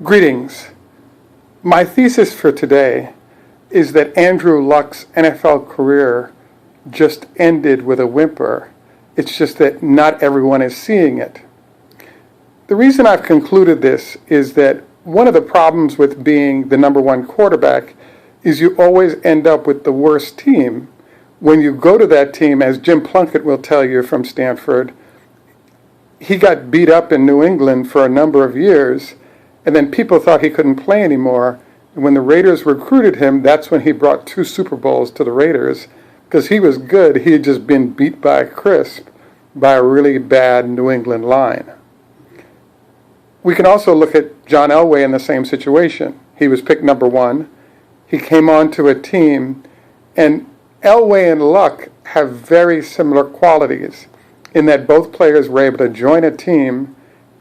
Greetings. My thesis for today is that Andrew Luck's NFL career just ended with a whimper. It's just that not everyone is seeing it. The reason I've concluded this is that one of the problems with being the number one quarterback is you always end up with the worst team. When you go to that team, as Jim Plunkett will tell you from Stanford, he got beat up in New England for a number of years, and then people thought he couldn't play anymore. And when the Raiders recruited him, that's when he brought 2 Super Bowls to the Raiders, because he was good. He had just been beat by a crisp by a really bad New England line. We can also look at John Elway in the same situation. He was picked number 1. He came onto a team, and Elway and Luck have very similar qualities in that both players were able to join a team,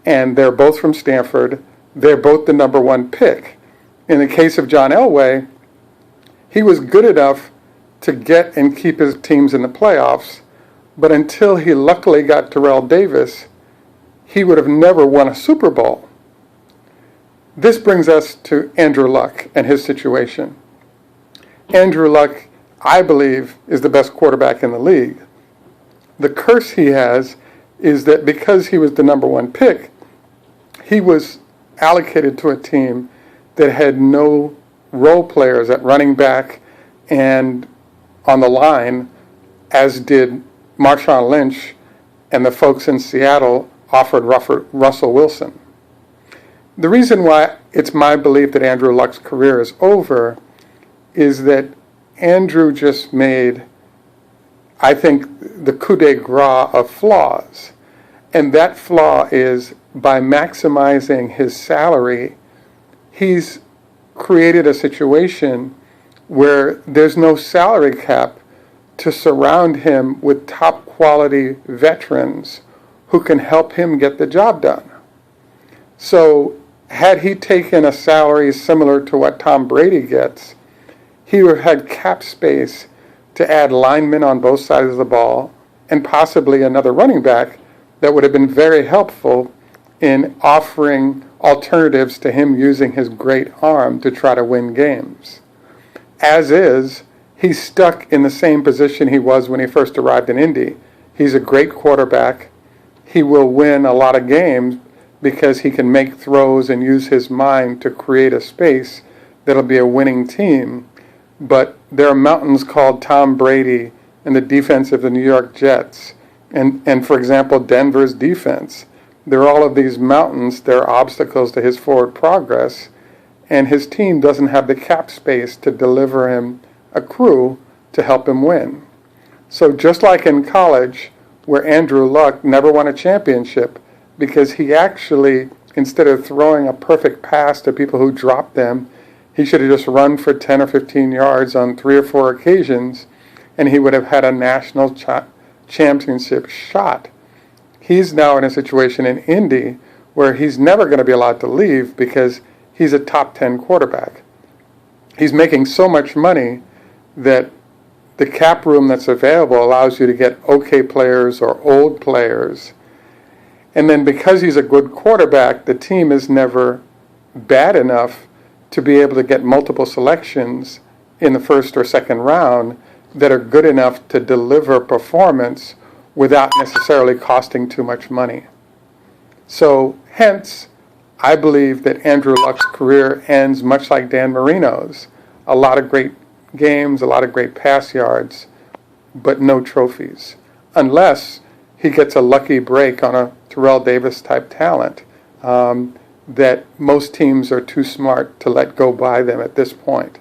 and they're both from Stanford. They're both the number 1 pick. In the case of John Elway, he was good enough to get and keep his teams in the playoffs, but until he luckily got Terrell Davis, he would have never won a Super Bowl. This brings us to Andrew Luck and his situation. Andrew Luck, I believe, is the best quarterback in the league. The curse he has is that because he was the number 1 pick, he was allocated to a team that had no role players at running back and on the line, as did Marshawn Lynch and the folks in Seattle offered Russell Wilson. The reason why it's my belief that Andrew Luck's career is over is that Andrew just made, I think, the coup de grace of flaws. And that flaw is by maximizing his salary, he's created a situation where there's no salary cap to surround him with top quality veterans who can help him get the job done. So had he taken a salary similar to what Tom Brady gets, he would have had cap space to add linemen on both sides of the ball and possibly another running back that would have been very helpful in offering alternatives to him using his great arm to try to win games. As is, he's stuck in the same position he was when he first arrived in Indy. He's a great quarterback. He will win a lot of games because he can make throws and use his mind to create a space that'll be a winning team. But there are mountains called Tom Brady and the defense of the New York Jets and for example, Denver's defense. There are all of these mountains. There are obstacles to his forward progress, and his team doesn't have the cap space to deliver him a crew to help him win. So just like in college, where Andrew Luck never won a championship because he actually, instead of throwing a perfect pass to people who dropped them, he should have just run for 10 or 15 yards on 3 or 4 occasions, and he would have had a national championship shot. He's now in a situation in Indy where he's never going to be allowed to leave because he's a top 10 quarterback. He's making so much money that the cap room that's available allows you to get okay players or old players. And then because he's a good quarterback, the team is never bad enough to be able to get multiple selections in the first or second round that are good enough to deliver performance without necessarily costing too much money. So hence, I believe that Andrew Luck's career ends much like Dan Marino's. A lot of great games, a lot of great pass yards, but no trophies. Unless he gets a lucky break on a Terrell Davis type talent that most teams are too smart to let go by them at this point.